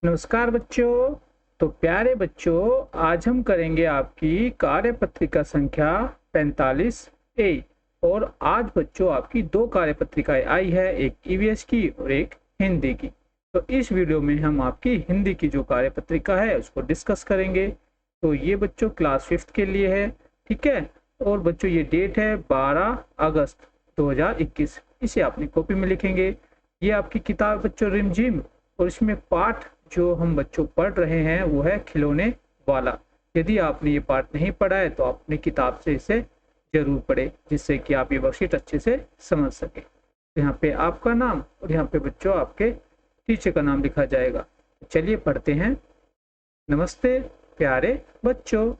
नमस्कार बच्चों। तो प्यारे बच्चों, आज हम करेंगे आपकी कार्यपत्रिका संख्या 45 ए। और आज बच्चों आपकी दो कार्यपत्रिकाएं आई है, एक ईवीएस की और एक हिंदी की। तो इस वीडियो में हम आपकी हिंदी की जो कार्यपत्रिका है उसको डिस्कस करेंगे। तो ये बच्चों क्लास 5th के लिए है, ठीक है। और बच्चों ये डेट है 12 अगस्त 2021। इसे अपनी कॉपी में लिखेंगे। ये आपकी किताब बच्चों रिमझिम, और इसमें पाठ जो हम बच्चों पढ़ रहे हैं वो है खिलौने वाला। यदि आपने ये पाठ नहीं पढ़ा है तो अपनी किताब से इसे जरूर पढ़े, जिससे कि आप ये वर्कशीट अच्छे से समझ सके। यहाँ पे आपका नाम और यहाँ पे बच्चों आपके टीचर का नाम लिखा जाएगा। चलिए पढ़ते हैं। नमस्ते प्यारे बच्चों,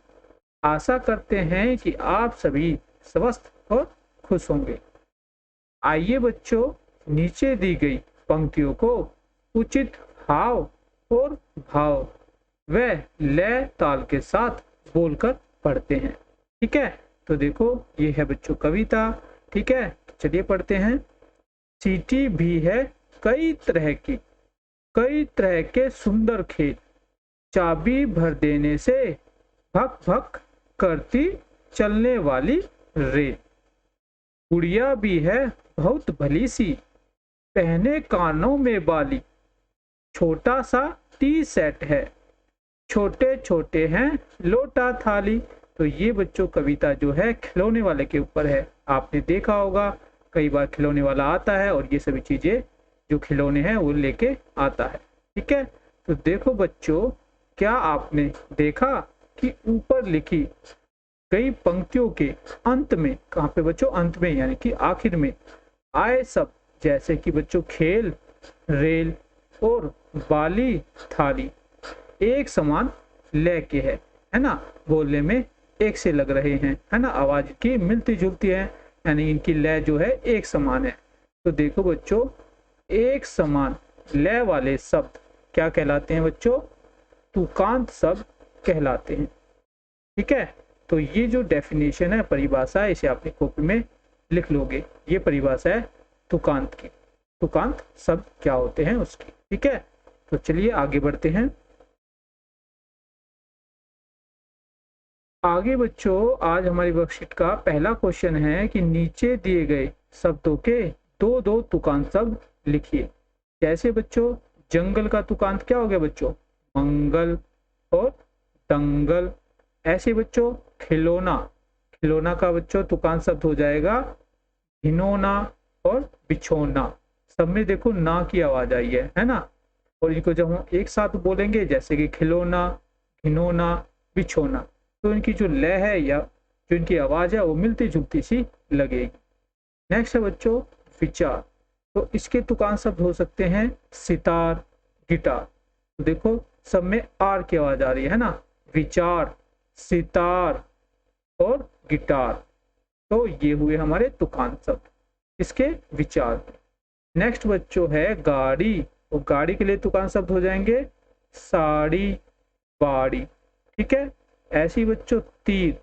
आशा करते हैं कि आप सभी स्वस्थ और खुश होंगे। आइए बच्चों, नीचे दी गई पंक्तियों को उचित हाव और भाव व लय ताल के साथ बोलकर पढ़ते हैं, ठीक है। तो देखो ये है बच्चों कविता, ठीक है। तो चलिए पढ़ते हैं। चींटी भी है कई तरह के सुंदर खेल, चाबी भर देने से भक भक करती चलने वाली रेल। गुड़िया भी है बहुत भली सी, पहने कानों में बाली, छोटा सा टी सेट है, छोटे छोटे हैं लोटा थाली। तो ये बच्चों कविता जो है खिलौने वाले के ऊपर है। आपने देखा होगा कई बार खिलौने वाला आता है और ये सभी चीजें जो खिलौने हैं वो लेके आता है, ठीक है। तो देखो बच्चों, क्या आपने देखा कि ऊपर लिखी कई पंक्तियों के अंत में, कहाँ पे बच्चों अंत में यानी कि आखिर में आए सब, जैसे कि बच्चों खेल, रेल और बाली थाली एक समान लय के है ना, बोलने में एक से लग रहे हैं, है ना, आवाज की मिलती जुलती है, यानी इनकी लय जो है एक समान है। तो देखो बच्चों, एक समान लय वाले शब्द क्या कहलाते हैं बच्चों? तुकांत शब्द कहलाते हैं, ठीक है। तो ये जो डेफिनेशन है, परिभाषा है, इसे अपनी कॉपी में लिख लोगे। ये परिभाषा है तुकांत की, तुकांत शब्द क्या होते हैं उसकी, ठीक है। तो चलिए आगे बढ़ते हैं। आगे बच्चों, आज हमारी वर्कशीट का पहला क्वेश्चन है कि नीचे दिए गए शब्दों के दो दो तुकांत शब्द लिखिए। जैसे बच्चों जंगल का तुकांत क्या हो गया बच्चों? मंगल और दंगल। ऐसे बच्चों खिलौना, खिलौना का बच्चों तुकांत शब्द हो जाएगा घिनौना और बिछौना। सब में देखो ना की आवाज आई है ना। और इनको जब हम एक साथ बोलेंगे जैसे कि खिलौना, घिनौना, बिछौना, तो इनकी जो लय है या जो इनकी आवाज है वो मिलती जुलती सी लगेगी। नेक्स्ट है बच्चों विचार। तो इसके तुकांत शब्द हो सकते हैं सितार, गिटार। तो देखो सब में आर की आवाज आ रही है ना, विचार, सितार और गिटार। तो ये हुए हमारे तुकांत शब्द इसके विचार। नेक्स्ट बच्चों है गाड़ी। और गाड़ी के लिए तुकांत शब्द हो जाएंगे साड़ी, बाड़ी, ठीक है। ऐसे ही बच्चों तीर,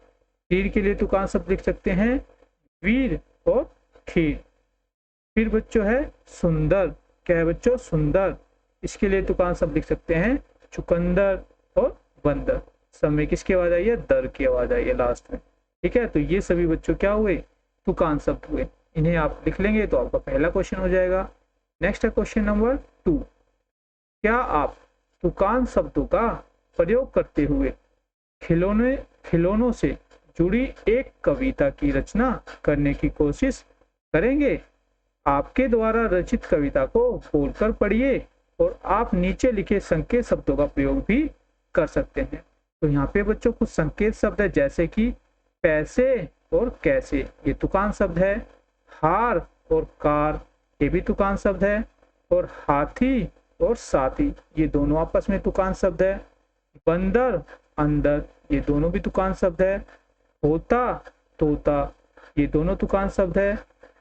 तीर के लिए तुकांत शब्द लिख सकते हैं वीर और खीर। फिर बच्चों है सुंदर, क्या है बच्चों? सुंदर। इसके लिए तुकांत शब्द लिख सकते हैं चुकंदर और बंदर। सब में किसकी आवाज आई है? दर की आवाज आई है लास्ट में, ठीक है। तो ये सभी बच्चों क्या हुए? तुकांत शब्द हुए। इन्हें आप लिख लेंगे तो आपका पहला क्वेश्चन हो जाएगा। नेक्स्ट है क्वेश्चन नंबर 2। क्या आप तुकांत शब्दों का प्रयोग करते हुए खिलौनों से जुड़ी एक कविता की रचना करने की कोशिश करेंगे? आपके द्वारा रचित कविता को बोलकर पढ़िए और आप नीचे लिखे संकेत शब्दों का प्रयोग भी कर सकते हैं। तो यहाँ पे बच्चों कुछ संकेत शब्द है, जैसे कि पैसे और कैसे, ये तुकांत शब्द है। हार और कार, ये भी तुकांत शब्द है। और हाथी और साथी, ये दोनों आपस में तुकांत शब्द है। बंदर, अंदर, ये दोनों भी तुकांत शब्द है। होता, तोता, ये दोनों तुकांत शब्द है।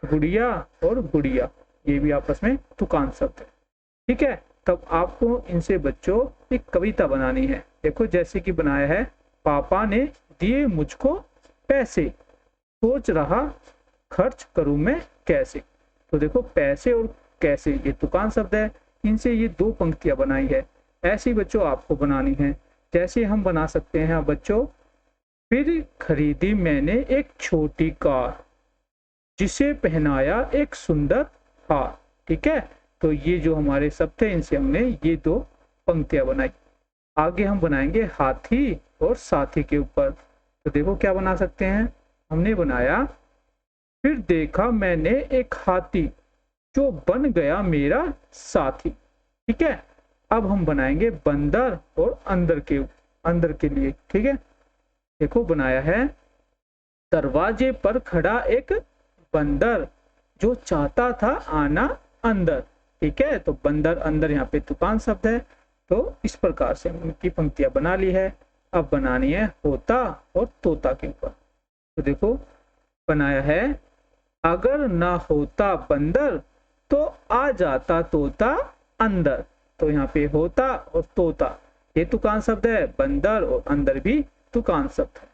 गुड़िया और गुड़िया, ये भी आपस में तुकांत शब्द है, ठीक है। तब आपको इनसे बच्चों एक कविता बनानी है। देखो जैसे कि बनाया है, पापा ने दिए मुझको पैसे, सोच रहा खर्च करूं मैं कैसे। तो देखो पैसे और कैसे ये तुकांत शब्द है, इनसे ये दो पंक्तियां बनाई है। ऐसी बच्चों आपको बनानी है। जैसे हम बना सकते हैं बच्चों, फिर खरीदी मैंने एक छोटी कार, जिसे पहनाया एक सुंदर हार। ठीक है, तो ये जो हमारे शब्द थे इनसे हमने ये दो पंक्तियां बनाई। आगे हम बनाएंगे हाथी और साथी के ऊपर। तो देखो क्या बना सकते हैं, हमने बनाया फिर देखा मैंने एक हाथी, जो बन गया मेरा साथी। ठीक है, अब हम बनाएंगे बंदर और अंदर के लिए। ठीक है, देखो बनाया है दरवाजे पर खड़ा एक बंदर, जो चाहता था आना अंदर। ठीक है, तो बंदर अंदर यहाँ पे तुकान शब्द है। तो इस प्रकार से उनकी पंक्तियां बना ली है। अब बनानी है होता और तोता के ऊपर। तो देखो बनाया है अगर ना होता बंदर, तो आ जाता तोता अंदर। तो यहाँ पे होता और तोता ये तुकान शब्द है, बंदर और अंदर भी तुकान शब्द है।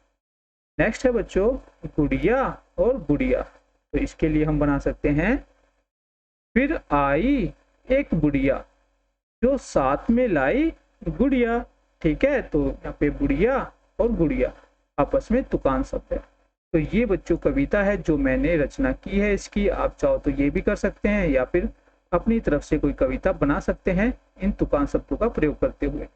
नेक्स्ट है बच्चों गुड़िया और गुड़िया। तो इसके लिए हम बना सकते हैं फिर आई एक बुढ़िया, जो साथ में लाई गुड़िया। ठीक है, तो यहाँ पे बुढ़िया और गुड़िया आपस में तुकान शब्द है। तो ये बच्चों कविता है जो मैंने रचना की है इसकी। आप चाहो तो ये भी कर सकते हैं या फिर अपनी तरफ से कोई कविता बना सकते हैं इन तुकान शब्दों का प्रयोग करते हुए।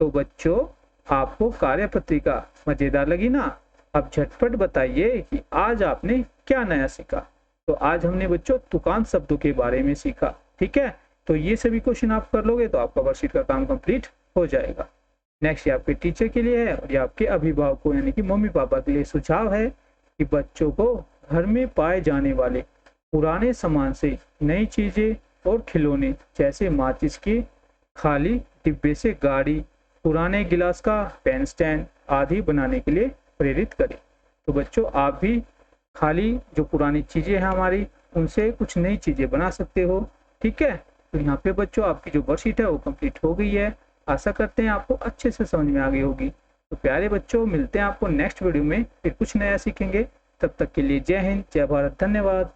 तो बच्चों आपको कार्यपत्रिका मजेदार लगी ना? अब झटपट बताइए कि आज आपने क्या नया सीखा। तो आज हमने बच्चों तुकान शब्दों के बारे में सीखा। ठीक है, तो ये सभी क्वेश्चन आप कर लोगे तो आपका वर्कशीट का काम कंप्लीट हो जाएगा। नेक्स्ट ये आपके टीचर के लिए है और ये आपके अभिभावकों यानी कि मम्मी पापा के लिए सुझाव है कि बच्चों को घर में पाए जाने वाले पुराने सामान से नई चीजें और खिलौने जैसे माचिस के खाली डिब्बे से गाड़ी, पुराने गिलास का पेन स्टैंड आदि बनाने के लिए प्रेरित करें। तो बच्चों आप भी खाली जो पुरानी चीजें हैं हमारी उनसे कुछ नई चीजें बना सकते हो। ठीक है, तो यहाँ पे बच्चों आपकी जो वर्कशीट है वो कंप्लीट हो गई है। आशा करते हैं आपको अच्छे से समझ में आ गई होगी। तो प्यारे बच्चों मिलते हैं आपको नेक्स्ट वीडियो में, फिर कुछ नया सीखेंगे। तब तक के लिए जय हिंद, जय भारत, धन्यवाद।